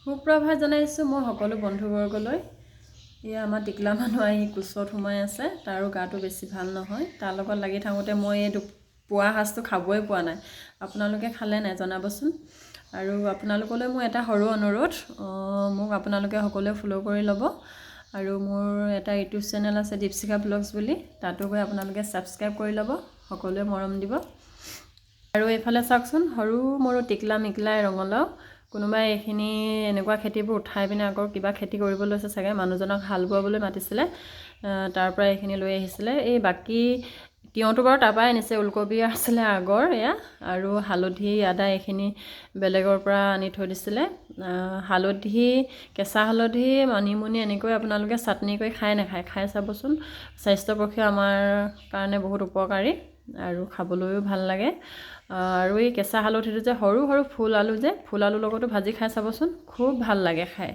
সুপ্ৰভাত জনাইছোঁ মই সকলো বন্ধুবৰ্গলৈ। এয়া আমাৰ টিকলা মানুহ আহি কোচত সোমাই আছে, তাৰো গাটো বেছি ভাল নহয়। তাৰ লগত লাগি থাকোঁতে মই এই পুৱা সাজটো খাবই পোৱা নাই। আপোনালোকে খালে নাই জনাবচোন। আৰু আপোনালোকলৈ মোৰ এটা সৰু অনুৰোধ, মোক আপোনালোকে সকলোৱে ফ'ল' কৰি ল'ব। আৰু মোৰ এটা ইউটিউব চেনেল আছে দীপশিখা ব্লগছ বুলি, তাতো গৈ আপোনালোকে ছাবস্ক্ৰাইব কৰি ল'ব, সকলোৱে মৰম দিব। আৰু এইফালে চাওকচোন, সৰু মৰু টিকলা মিকলাই ৰঙালাও। কোনোবাই এইখিনি এনেকুৱা খেতিবোৰ উঠাই পিনে আকৌ কিবা খেতি কৰিব লৈছে চাগে। মানুহজনক হাল বোৱাবলৈ মাতিছিলে, তাৰ পৰা এইখিনি লৈ আহিছিলে। এই বাকী তিয়ঁহটো বাৰু তাৰ পৰাই আনিছে, ওলকবি আছিলে আগৰ এয়া, আৰু হালধি আদা এইখিনি বেলেগৰ পৰা আনি থৈ দিছিলে। হালধি, কেঁচা হালধি, মানিমুনি এনেকৈ আপোনালোকে চাটনি কৰি খাই নাখায়, খাই চাবচোন। স্বাস্থ্যৰ পক্ষে আমাৰ কাৰণে বহুত উপকাৰী আৰু খাবলৈও ভাল লাগে। আৰু এই কেঁচা হালধিটো যে সৰু সৰু ফুল আলু লগতো ভাজি খাই চাবচোন, খুব ভাল লাগে খাই।